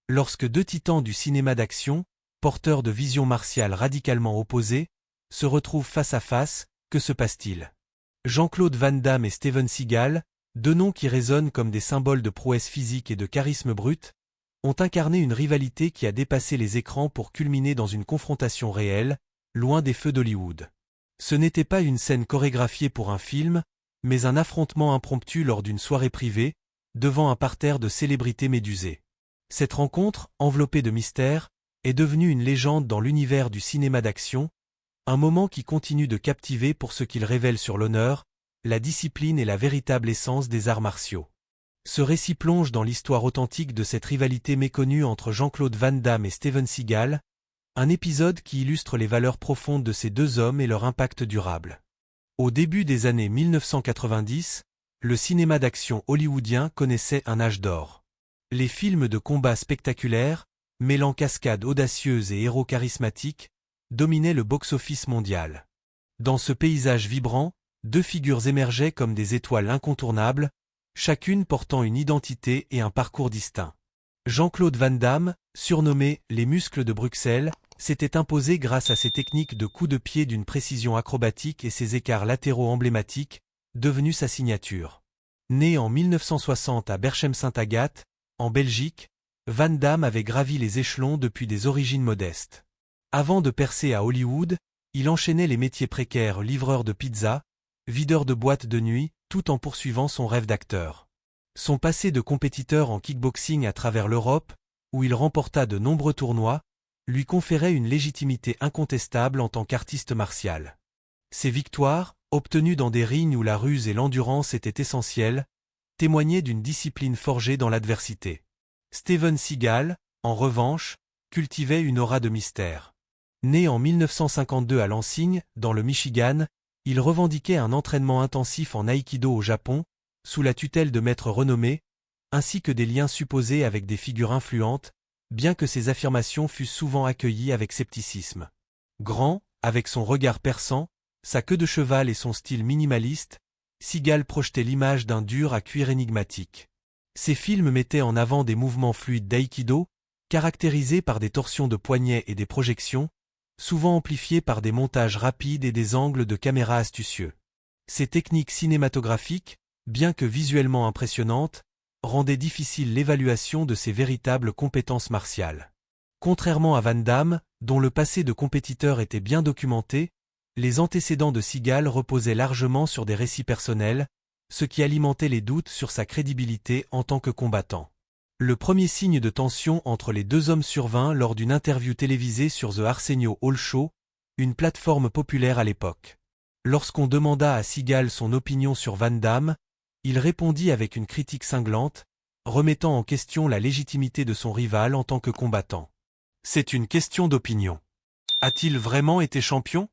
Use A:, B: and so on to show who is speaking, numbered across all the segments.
A: Lorsque deux titans du cinéma d'action, porteurs de visions martiales radicalement opposées, se retrouvent face à face, que se passe-t-il? Jean-Claude Van Damme et Steven Seagal, deux noms qui résonnent comme des symboles de prouesse physique et de charisme brut, ont incarné une rivalité qui a dépassé les écrans pour culminer dans une confrontation réelle, loin des feux d'Hollywood. Ce n'était pas une scène chorégraphiée pour un film, mais un affrontement impromptu lors d'une soirée privée, devant un parterre de célébrités médusées. Cette rencontre, enveloppée de mystère, est devenue une légende dans l'univers du cinéma d'action, un moment qui continue de captiver pour ce qu'il révèle sur l'honneur, la discipline et la véritable essence des arts martiaux. Ce récit plonge dans l'histoire authentique de cette rivalité méconnue entre Jean-Claude Van Damme et Steven Seagal, un épisode qui illustre les valeurs profondes de ces deux hommes et leur impact durable. Au début des années 1990, le cinéma d'action hollywoodien connaissait un âge d'or. Les films de combat spectaculaires, mêlant cascades audacieuses et héros charismatiques, dominaient le box-office mondial. Dans ce paysage vibrant, deux figures émergeaient comme des étoiles incontournables, chacune portant une identité et un parcours distincts. Jean-Claude Van Damme, surnommé « les muscles de Bruxelles », s'était imposé grâce à ses techniques de coups de pied d'une précision acrobatique et ses écarts latéraux emblématiques, devenus sa signature. Né en 1960 à Berchem-Saint-Agathe, en Belgique, Van Damme avait gravi les échelons depuis des origines modestes. Avant de percer à Hollywood, il enchaînait les métiers précaires livreur de pizza, videur de boîtes de nuit, tout en poursuivant son rêve d'acteur. Son passé de compétiteur en kickboxing à travers l'Europe, où il remporta de nombreux tournois, lui conférait une légitimité incontestable en tant qu'artiste martial. Ses victoires, obtenues dans des rings où la ruse et l'endurance étaient essentielles, témoignaient d'une discipline forgée dans l'adversité. Steven Seagal, en revanche, cultivait une aura de mystère. Né en 1952 à Lansing, dans le Michigan, il revendiquait un entraînement intensif en aïkido au Japon, sous la tutelle de maîtres renommés, ainsi que des liens supposés avec des figures influentes, bien que ces affirmations fussent souvent accueillies avec scepticisme. Grand, avec son regard perçant, sa queue de cheval et son style minimaliste, Seagal projetait l'image d'un dur à cuire énigmatique. Ses films mettaient en avant des mouvements fluides d'aïkido, caractérisés par des torsions de poignets et des projections, souvent amplifiées par des montages rapides et des angles de caméra astucieux. Ces techniques cinématographiques, bien que visuellement impressionnantes, rendaient difficile l'évaluation de ses véritables compétences martiales. Contrairement à Van Damme, dont le passé de compétiteur était bien documenté, les antécédents de Seagal reposaient largement sur des récits personnels, ce qui alimentait les doutes sur sa crédibilité en tant que combattant. Le premier signe de tension entre les deux hommes survint lors d'une interview télévisée sur The Arsenio Hall Show, une plateforme populaire à l'époque. Lorsqu'on demanda à Seagal son opinion sur Van Damme, il répondit avec une critique cinglante, remettant en question la légitimité de son rival en tant que combattant. « C'est une question d'opinion. A-t-il vraiment été champion?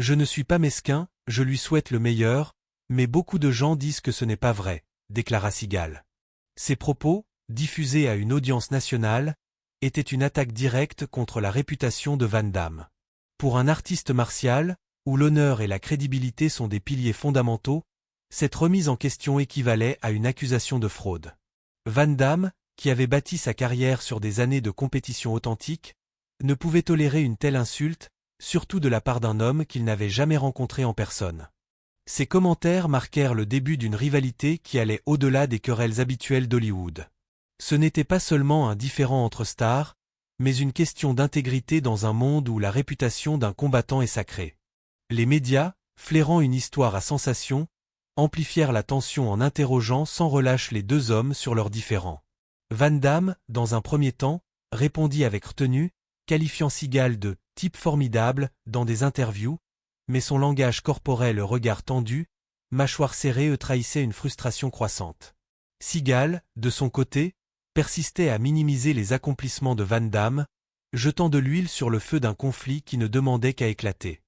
A: Je ne suis pas mesquin, je lui souhaite le meilleur, mais beaucoup de gens disent que ce n'est pas vrai, » déclara Seagal. Ces propos, diffusés à une audience nationale, étaient une attaque directe contre la réputation de Van Damme. Pour un artiste martial, où l'honneur et la crédibilité sont des piliers fondamentaux, cette remise en question équivalait à une accusation de fraude. Van Damme, qui avait bâti sa carrière sur des années de compétition authentique, ne pouvait tolérer une telle insulte, surtout de la part d'un homme qu'il n'avait jamais rencontré en personne. Ces commentaires marquèrent le début d'une rivalité qui allait au-delà des querelles habituelles d'Hollywood. Ce n'était pas seulement un différend entre stars, mais une question d'intégrité dans un monde où la réputation d'un combattant est sacrée. Les médias, flairant une histoire à sensation, amplifièrent la tension en interrogeant sans relâche les deux hommes sur leurs différends. Van Damme, dans un premier temps, répondit avec retenue, qualifiant Seagal de « type formidable » dans des interviews, mais son langage corporel, regard tendu, mâchoire serrée trahissait une frustration croissante. Seagal, de son côté, persistait à minimiser les accomplissements de Van Damme, jetant de l'huile sur le feu d'un conflit qui ne demandait qu'à éclater.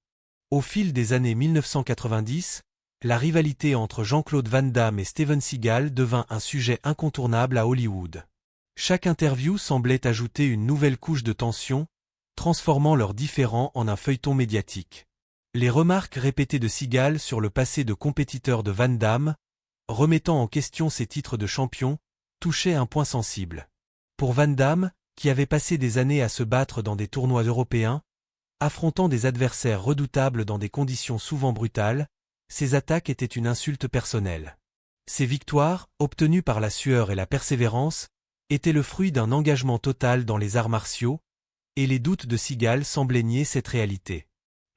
A: Au fil des années 1990, la rivalité entre Jean-Claude Van Damme et Steven Seagal devint un sujet incontournable à Hollywood. Chaque interview semblait ajouter une nouvelle couche de tension, transformant leurs différends en un feuilleton médiatique. Les remarques répétées de Seagal sur le passé de compétiteur de Van Damme, remettant en question ses titres de champion, touchaient un point sensible. Pour Van Damme, qui avait passé des années à se battre dans des tournois européens, affrontant des adversaires redoutables dans des conditions souvent brutales, ses attaques étaient une insulte personnelle. Ses victoires, obtenues par la sueur et la persévérance, étaient le fruit d'un engagement total dans les arts martiaux, et les doutes de Seagal semblaient nier cette réalité.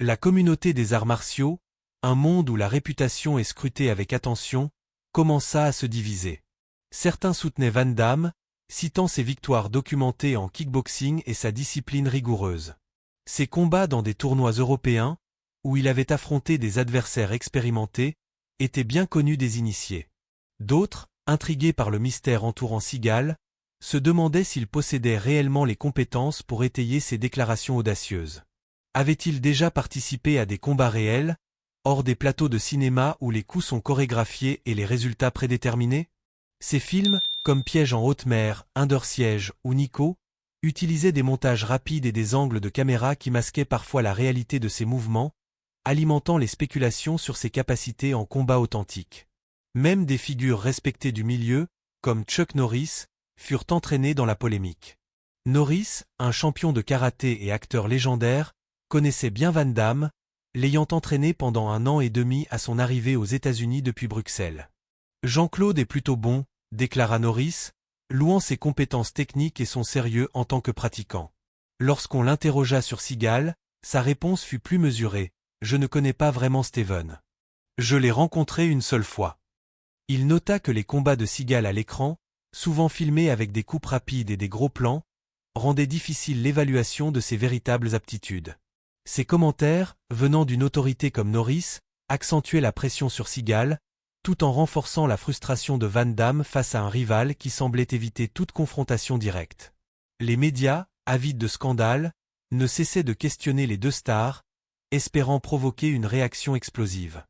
A: La communauté des arts martiaux, un monde où la réputation est scrutée avec attention, commença à se diviser. Certains soutenaient Van Damme, citant ses victoires documentées en kickboxing et sa discipline rigoureuse. Ses combats dans des tournois européens, où il avait affronté des adversaires expérimentés, étaient bien connus des initiés. D'autres, intrigués par le mystère entourant Seagal, se demandaient s'il possédait réellement les compétences pour étayer ses déclarations audacieuses. Avait-il déjà participé à des combats réels, hors des plateaux de cinéma où les coups sont chorégraphiés et les résultats prédéterminés? Ces films, comme Piège en haute mer, Undersiege ou Nico, utilisaient des montages rapides et des angles de caméra qui masquaient parfois la réalité de ses mouvements, alimentant les spéculations sur ses capacités en combat authentique. Même des figures respectées du milieu, comme Chuck Norris, furent entraînées dans la polémique. Norris, un champion de karaté et acteur légendaire, connaissait bien Van Damme, l'ayant entraîné pendant 1 an et demi à son arrivée aux États-Unis depuis Bruxelles. Jean-Claude est plutôt bon, déclara Norris, louant ses compétences techniques et son sérieux en tant que pratiquant. Lorsqu'on l'interrogea sur Seagal, sa réponse fut plus mesurée. « Je ne connais pas vraiment Steven. Je l'ai rencontré une seule fois. » Il nota que les combats de Seagal à l'écran, souvent filmés avec des coupes rapides et des gros plans, rendaient difficile l'évaluation de ses véritables aptitudes. Ces commentaires, venant d'une autorité comme Norris, accentuaient la pression sur Seagal, tout en renforçant la frustration de Van Damme face à un rival qui semblait éviter toute confrontation directe. Les médias, avides de scandales, ne cessaient de questionner les deux stars, espérant provoquer une réaction explosive.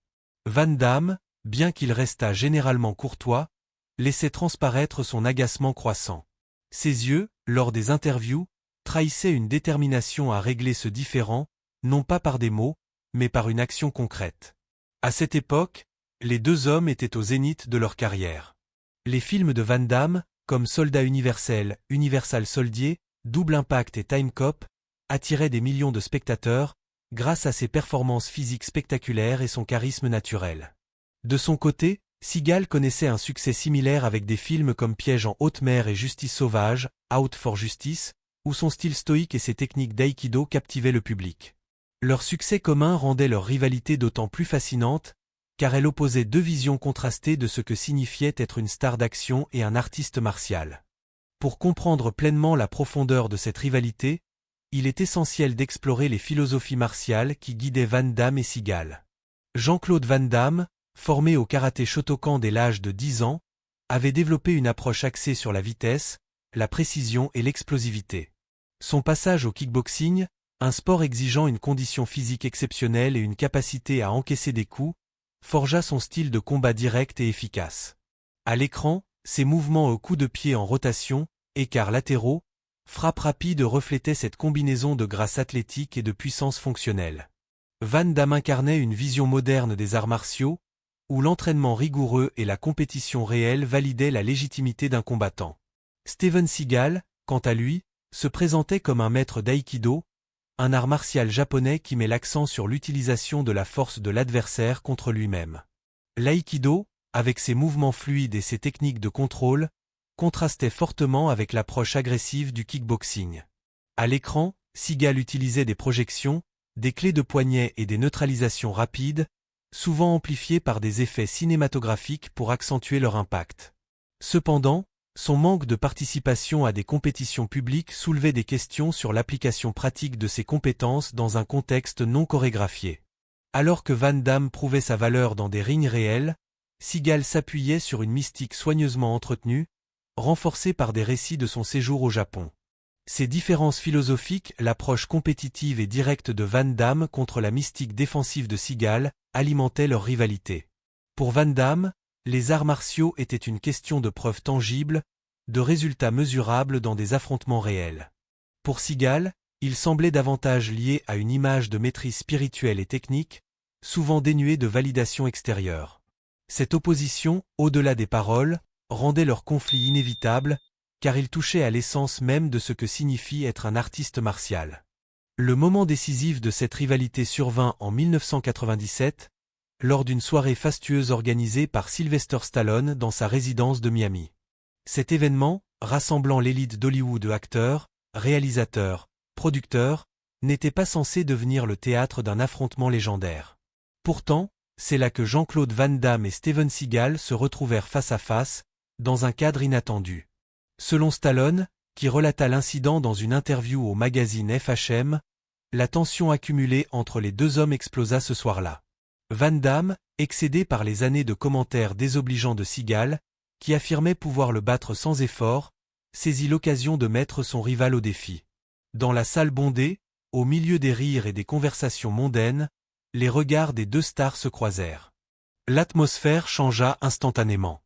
A: Van Damme, bien qu'il restât généralement courtois, laissait transparaître son agacement croissant. Ses yeux, lors des interviews, trahissaient une détermination à régler ce différend, non pas par des mots, mais par une action concrète. À cette époque, les deux hommes étaient au zénith de leur carrière. Les films de Van Damme, comme Soldat universel, Universal Soldier, Double Impact et Time Cop, attiraient des millions de spectateurs, grâce à ses performances physiques spectaculaires et son charisme naturel. De son côté, Seagal connaissait un succès similaire avec des films comme Piège en haute mer et Justice sauvage, Out for Justice, où son style stoïque et ses techniques d'aïkido captivaient le public. Leur succès commun rendait leur rivalité d'autant plus fascinante, car elle opposait deux visions contrastées de ce que signifiait être une star d'action et un artiste martial. Pour comprendre pleinement la profondeur de cette rivalité, il est essentiel d'explorer les philosophies martiales qui guidaient Van Damme et Seagal. Jean-Claude Van Damme, formé au karaté Shotokan dès l'âge de 10 ans, avait développé une approche axée sur la vitesse, la précision et l'explosivité. Son passage au kickboxing, un sport exigeant une condition physique exceptionnelle et une capacité à encaisser des coups, forgea son style de combat direct et efficace. À l'écran, ses mouvements au coup de pied en rotation, écarts latéraux, frappes rapides reflétaient cette combinaison de grâce athlétique et de puissance fonctionnelle. Van Damme incarnait une vision moderne des arts martiaux, où l'entraînement rigoureux et la compétition réelle validaient la légitimité d'un combattant. Steven Seagal, quant à lui, se présentait comme un maître d'aïkido, un art martial japonais qui met l'accent sur l'utilisation de la force de l'adversaire contre lui-même. L'aïkido, avec ses mouvements fluides et ses techniques de contrôle, contrastait fortement avec l'approche agressive du kickboxing. À l'écran, Seagal utilisait des projections, des clés de poignet et des neutralisations rapides, souvent amplifiées par des effets cinématographiques pour accentuer leur impact. Cependant, son manque de participation à des compétitions publiques soulevait des questions sur l'application pratique de ses compétences dans un contexte non chorégraphié. Alors que Van Damme prouvait sa valeur dans des rings réels, Seagal s'appuyait sur une mystique soigneusement entretenue, renforcée par des récits de son séjour au Japon. Ces différences philosophiques, l'approche compétitive et directe de Van Damme contre la mystique défensive de Seagal, alimentaient leur rivalité. Pour Van Damme, les arts martiaux étaient une question de preuves tangibles, de résultats mesurables dans des affrontements réels. Pour Seagal, il semblait davantage lié à une image de maîtrise spirituelle et technique, souvent dénuée de validation extérieure. Cette opposition, au-delà des paroles, rendait leur conflit inévitable, car il touchait à l'essence même de ce que signifie être un artiste martial. Le moment décisif de cette rivalité survint en 1997, lors d'une soirée fastueuse organisée par Sylvester Stallone dans sa résidence de Miami. Cet événement, rassemblant l'élite d'Hollywood de acteurs, réalisateurs, producteurs, n'était pas censé devenir le théâtre d'un affrontement légendaire. Pourtant, c'est là que Jean-Claude Van Damme et Steven Seagal se retrouvèrent face à face, dans un cadre inattendu. Selon Stallone, qui relata l'incident dans une interview au magazine FHM, la tension accumulée entre les deux hommes explosa ce soir-là. Van Damme, excédé par les années de commentaires désobligeants de Seagal, qui affirmait pouvoir le battre sans effort, saisit l'occasion de mettre son rival au défi. Dans la salle bondée, au milieu des rires et des conversations mondaines, les regards des deux stars se croisèrent. L'atmosphère changea instantanément.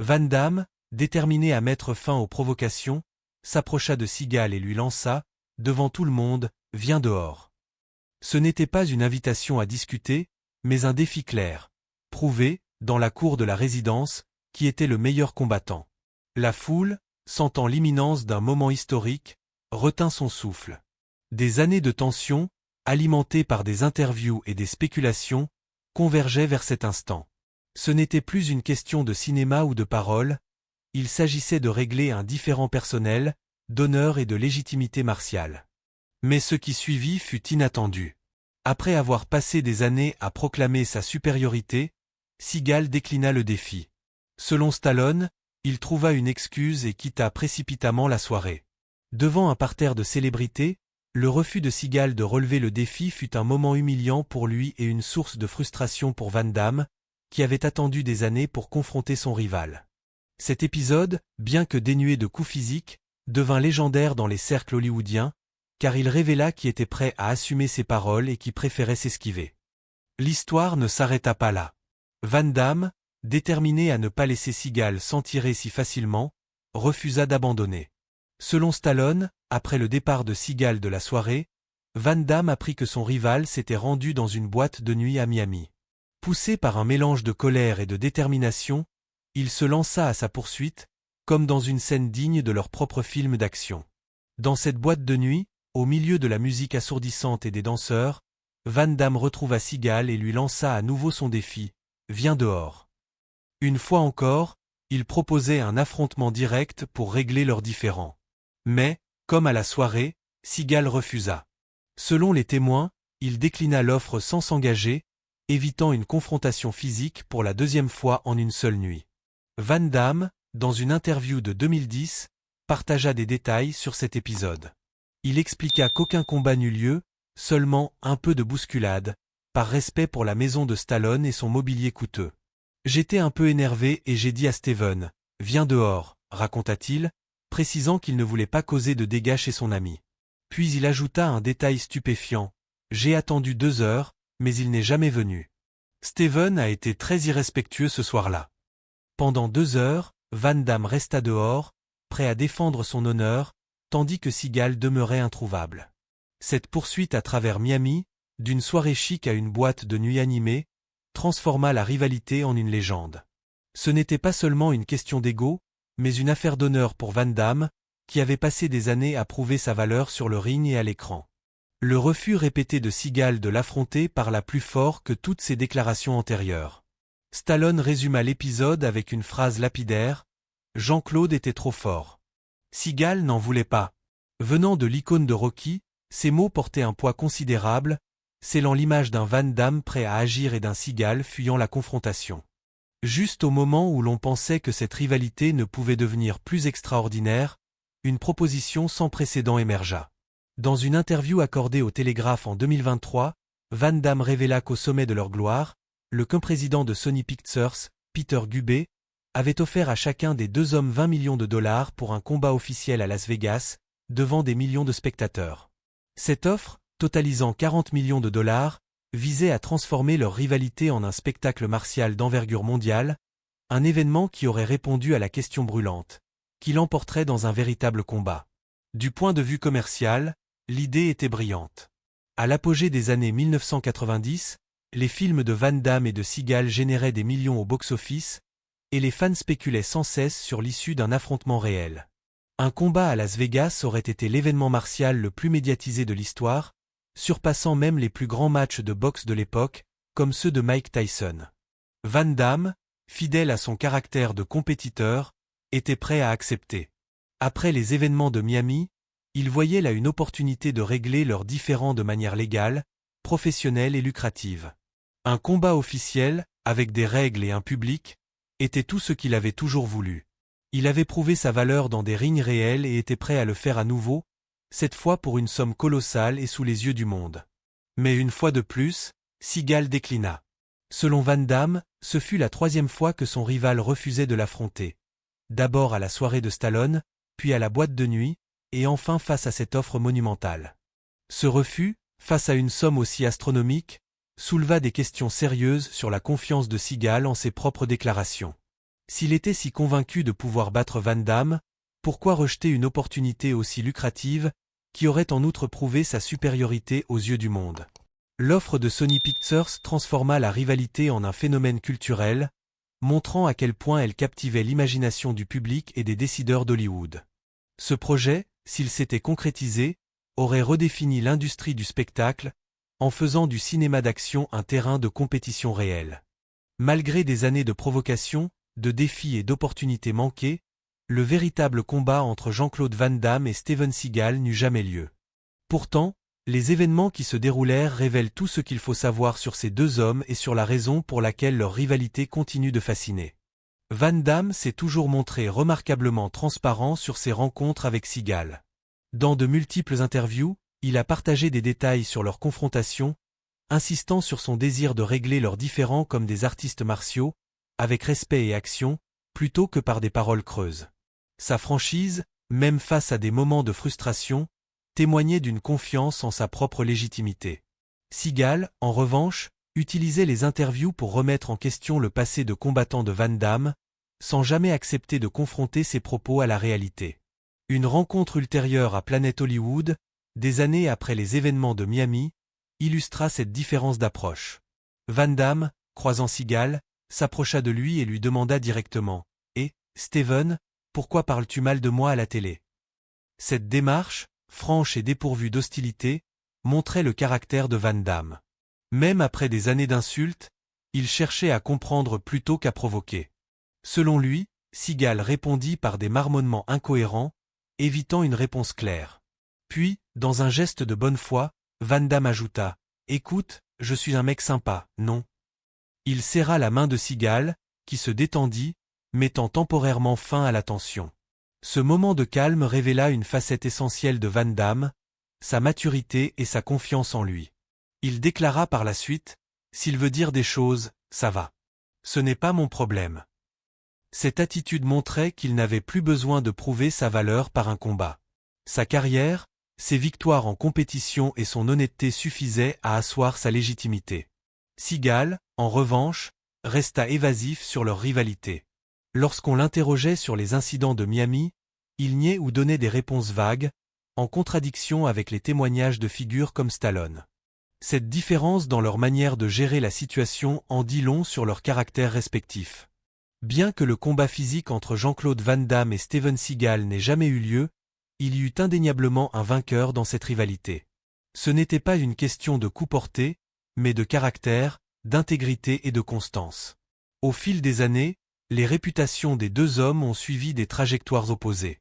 A: Van Damme, déterminé à mettre fin aux provocations, s'approcha de Seagal et lui lança, devant tout le monde, « Viens dehors ». Ce n'était pas une invitation à discuter, mais un défi clair. Prouver, dans la cour de la résidence, qui était le meilleur combattant. La foule, sentant l'imminence d'un moment historique, retint son souffle. Des années de tension, alimentées par des interviews et des spéculations, convergeaient vers cet instant. Ce n'était plus une question de cinéma ou de parole, il s'agissait de régler un différend personnel, d'honneur et de légitimité martiale. Mais ce qui suivit fut inattendu. Après avoir passé des années à proclamer sa supériorité, Seagal déclina le défi. Selon Stallone, il trouva une excuse et quitta précipitamment la soirée. Devant un parterre de célébrités, le refus de Seagal de relever le défi fut un moment humiliant pour lui et une source de frustration pour Van Damme, qui avait attendu des années pour confronter son rival. Cet épisode, bien que dénué de coups physiques, devint légendaire dans les cercles hollywoodiens, car il révéla qui était prêt à assumer ses paroles et qui préférait s'esquiver. L'histoire ne s'arrêta pas là. Van Damme, déterminé à ne pas laisser Seagal s'en tirer si facilement, refusa d'abandonner. Selon Stallone, après le départ de Seagal de la soirée, Van Damme apprit que son rival s'était rendu dans une boîte de nuit à Miami. Poussé par un mélange de colère et de détermination, il se lança à sa poursuite, comme dans une scène digne de leur propre film d'action. Dans cette boîte de nuit, au milieu de la musique assourdissante et des danseurs, Van Damme retrouva Seagal et lui lança à nouveau son défi, « Viens dehors ». Une fois encore, il proposait un affrontement direct pour régler leurs différends. Mais, comme à la soirée, Seagal refusa. Selon les témoins, il déclina l'offre sans s'engager, évitant une confrontation physique pour la deuxième fois en une seule nuit. Van Damme, dans une interview de 2010, partagea des détails sur cet épisode. Il expliqua qu'aucun combat n'eut lieu, seulement un peu de bousculade, par respect pour la maison de Stallone et son mobilier coûteux. J'étais un peu énervé et j'ai dit à Steven, « Viens dehors », raconta-t-il, précisant qu'il ne voulait pas causer de dégâts chez son ami. Puis il ajouta un détail stupéfiant, « J'ai attendu 2 heures, mais il n'est jamais venu. » Steven a été très irrespectueux ce soir-là. Pendant 2 heures, Van Damme resta dehors, prêt à défendre son honneur, tandis que Seagal demeurait introuvable. Cette poursuite à travers Miami, d'une soirée chic à une boîte de nuit animée, transforma la rivalité en une légende. Ce n'était pas seulement une question d'ego, mais une affaire d'honneur pour Van Damme, qui avait passé des années à prouver sa valeur sur le ring et à l'écran. Le refus répété de Seagal de l'affronter parla plus fort que toutes ses déclarations antérieures. Stallone résuma l'épisode avec une phrase lapidaire, « Jean-Claude était trop fort. » Seagal n'en voulait pas. Venant de l'icône de Rocky, ces mots portaient un poids considérable, scellant l'image d'un Van Damme prêt à agir et d'un Seagal fuyant la confrontation. Juste au moment où l'on pensait que cette rivalité ne pouvait devenir plus extraordinaire, une proposition sans précédent émergea. Dans une interview accordée au Télégraphe en 2023, Van Damme révéla qu'au sommet de leur gloire, le président de Sony Pictures, Peter Guber, avait offert à chacun des 2 hommes 20 millions de dollars pour un combat officiel à Las Vegas, devant des millions de spectateurs. Cette offre, totalisant 40 millions de dollars, visait à transformer leur rivalité en un spectacle martial d'envergure mondiale, un événement qui aurait répondu à la question brûlante, qui l'emporterait dans un véritable combat. Du point de vue commercial, l'idée était brillante. À l'apogée des années 1990, les films de Van Damme et de Seagal généraient des millions au box-office, et les fans spéculaient sans cesse sur l'issue d'un affrontement réel. Un combat à Las Vegas aurait été l'événement martial le plus médiatisé de l'histoire, surpassant même les plus grands matchs de boxe de l'époque, comme ceux de Mike Tyson. Van Damme, fidèle à son caractère de compétiteur, était prêt à accepter. Après les événements de Miami, il voyait là une opportunité de régler leurs différends de manière légale, professionnelle et lucrative. Un combat officiel, avec des règles et un public, était tout ce qu'il avait toujours voulu. Il avait prouvé sa valeur dans des rings réels et était prêt à le faire à nouveau, cette fois pour une somme colossale et sous les yeux du monde. Mais une fois de plus, Seagal déclina. Selon Van Damme, ce fut la 3e fois que son rival refusait de l'affronter. D'abord à la soirée de Stallone, puis à la boîte de nuit, et enfin face à cette offre monumentale. Ce refus, face à une somme aussi astronomique, souleva des questions sérieuses sur la confiance de Seagal en ses propres déclarations. S'il était si convaincu de pouvoir battre Van Damme, pourquoi rejeter une opportunité aussi lucrative, qui aurait en outre prouvé sa supériorité aux yeux du monde? L'offre de Sony Pictures transforma la rivalité en un phénomène culturel, montrant à quel point elle captivait l'imagination du public et des décideurs d'Hollywood. Ce projet, s'il s'était concrétisé, aurait redéfini l'industrie du spectacle, en faisant du cinéma d'action un terrain de compétition réelle. Malgré des années de provocation, de défis et d'opportunités manquées, le véritable combat entre Jean-Claude Van Damme et Steven Seagal n'eut jamais lieu. Pourtant, les événements qui se déroulèrent révèlent tout ce qu'il faut savoir sur ces deux hommes et sur la raison pour laquelle leur rivalité continue de fasciner. Van Damme s'est toujours montré remarquablement transparent sur ses rencontres avec Seagal. Dans de multiples interviews, il a partagé des détails sur leur confrontation, insistant sur son désir de régler leurs différends comme des artistes martiaux, avec respect et action, plutôt que par des paroles creuses. Sa franchise, même face à des moments de frustration, témoignait d'une confiance en sa propre légitimité. Seagal, en revanche, utilisait les interviews pour remettre en question le passé de combattant de Van Damme, sans jamais accepter de confronter ses propos à la réalité. Une rencontre ultérieure à Planet Hollywood, des années après les événements de Miami, illustra cette différence d'approche. Van Damme, croisant Seagal, s'approcha de lui et lui demanda directement « Eh, Steven, pourquoi parles-tu mal de moi à la télé ?» Cette démarche, franche et dépourvue d'hostilité, montrait le caractère de Van Damme. Même après des années d'insultes, il cherchait à comprendre plutôt qu'à provoquer. Selon lui, Seagal répondit par des marmonnements incohérents, évitant une réponse claire. Puis, dans un geste de bonne foi, Van Damme ajouta « Écoute, je suis un mec sympa, non ?» Il serra la main de Seagal, qui se détendit, mettant temporairement fin à la tension. Ce moment de calme révéla une facette essentielle de Van Damme, sa maturité et sa confiance en lui. Il déclara par la suite « S'il veut dire des choses, ça va. Ce n'est pas mon problème. » Cette attitude montrait qu'il n'avait plus besoin de prouver sa valeur par un combat. Sa carrière, ses victoires en compétition et son honnêteté suffisaient à asseoir sa légitimité. Seagal, en revanche, resta évasif sur leur rivalité. Lorsqu'on l'interrogeait sur les incidents de Miami, il niait ou donnait des réponses vagues, en contradiction avec les témoignages de figures comme Stallone. Cette différence dans leur manière de gérer la situation en dit long sur leur caractère respectif. Bien que le combat physique entre Jean-Claude Van Damme et Steven Seagal n'ait jamais eu lieu, il y eut indéniablement un vainqueur dans cette rivalité. Ce n'était pas une question de coup porté, mais de caractère, d'intégrité et de constance. Au fil des années, les réputations des deux hommes ont suivi des trajectoires opposées.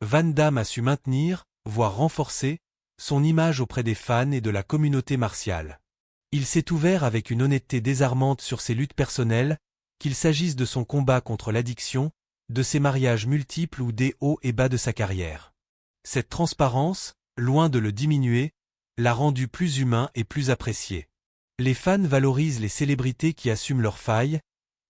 A: Van Damme a su maintenir, voire renforcer, son image auprès des fans et de la communauté martiale. Il s'est ouvert avec une honnêteté désarmante sur ses luttes personnelles, qu'il s'agisse de son combat contre l'addiction, de ses mariages multiples ou des hauts et bas de sa carrière. Cette transparence, loin de le diminuer, l'a rendu plus humain et plus apprécié. Les fans valorisent les célébrités qui assument leurs failles,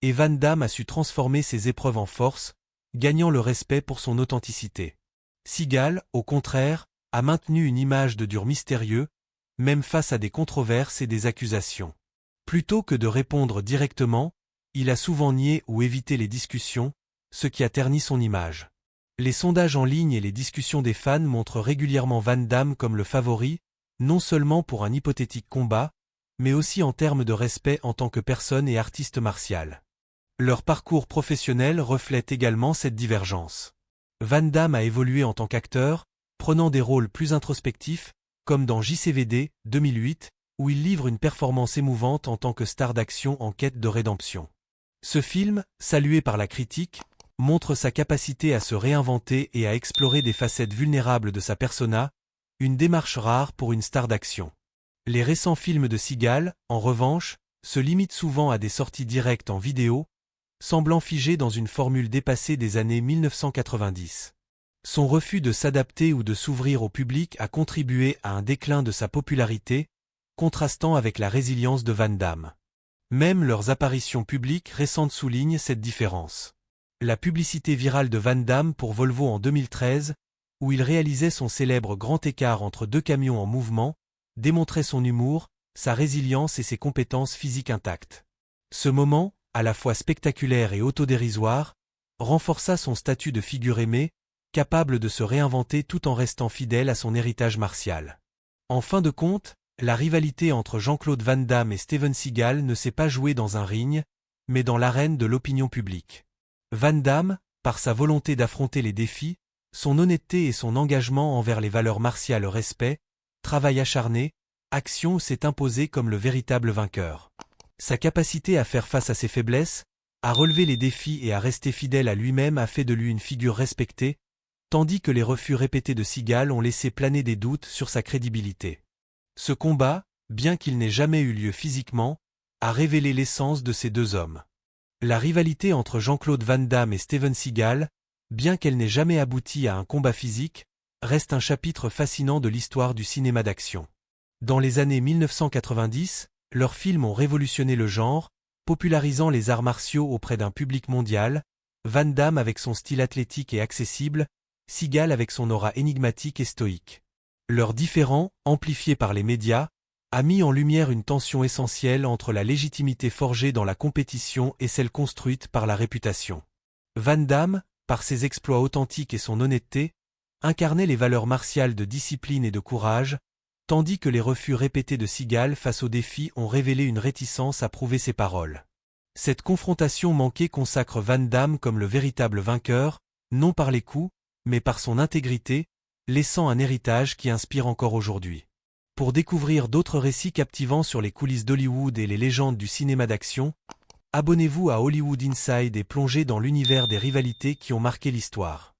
A: et Van Damme a su transformer ses épreuves en force, gagnant le respect pour son authenticité. Seagal, au contraire, a maintenu une image de dur mystérieux, même face à des controverses et des accusations. Plutôt que de répondre directement, il a souvent nié ou évité les discussions, ce qui a terni son image. Les sondages en ligne et les discussions des fans montrent régulièrement Van Damme comme le favori, non seulement pour un hypothétique combat, mais aussi en termes de respect en tant que personne et artiste martial. Leur parcours professionnel reflète également cette divergence. Van Damme a évolué en tant qu'acteur, prenant des rôles plus introspectifs, comme dans JCVD, 2008, où il livre une performance émouvante en tant que star d'action en quête de rédemption. Ce film, salué par la critique, montre sa capacité à se réinventer et à explorer des facettes vulnérables de sa persona, une démarche rare pour une star d'action. Les récents films de Seagal, en revanche, se limitent souvent à des sorties directes en vidéo, semblant figés dans une formule dépassée des années 1990. Son refus de s'adapter ou de s'ouvrir au public a contribué à un déclin de sa popularité, contrastant avec la résilience de Van Damme. Même leurs apparitions publiques récentes soulignent cette différence. La publicité virale de Van Damme pour Volvo en 2013, où il réalisait son célèbre grand écart entre deux camions en mouvement, démontrait son humour, sa résilience et ses compétences physiques intactes. Ce moment, à la fois spectaculaire et autodérisoire, renforça son statut de figure aimée, capable de se réinventer tout en restant fidèle à son héritage martial. En fin de compte, la rivalité entre Jean-Claude Van Damme et Steven Seagal ne s'est pas jouée dans un ring, mais dans l'arène de l'opinion publique. Van Damme, par sa volonté d'affronter les défis, son honnêteté et son engagement envers les valeurs martiales respect, travail acharné, action s'est imposé comme le véritable vainqueur. Sa capacité à faire face à ses faiblesses, à relever les défis et à rester fidèle à lui-même a fait de lui une figure respectée, tandis que les refus répétés de Seagal ont laissé planer des doutes sur sa crédibilité. Ce combat, bien qu'il n'ait jamais eu lieu physiquement, a révélé l'essence de ces deux hommes. La rivalité entre Jean-Claude Van Damme et Steven Seagal, bien qu'elle n'ait jamais abouti à un combat physique, reste un chapitre fascinant de l'histoire du cinéma d'action. Dans les années 1990, leurs films ont révolutionné le genre, popularisant les arts martiaux auprès d'un public mondial, Van Damme avec son style athlétique et accessible, Seagal avec son aura énigmatique et stoïque. Leurs différends, amplifiés par les médias, a mis en lumière une tension essentielle entre la légitimité forgée dans la compétition et celle construite par la réputation. Van Damme, par ses exploits authentiques et son honnêteté, incarnait les valeurs martiales de discipline et de courage, tandis que les refus répétés de Seagal face aux défis ont révélé une réticence à prouver ses paroles. Cette confrontation manquée consacre Van Damme comme le véritable vainqueur, non par les coups, mais par son intégrité, laissant un héritage qui inspire encore aujourd'hui. Pour découvrir d'autres récits captivants sur les coulisses d'Hollywood et les légendes du cinéma d'action, abonnez-vous à Hollywood Inside et plongez dans l'univers des rivalités qui ont marqué l'histoire.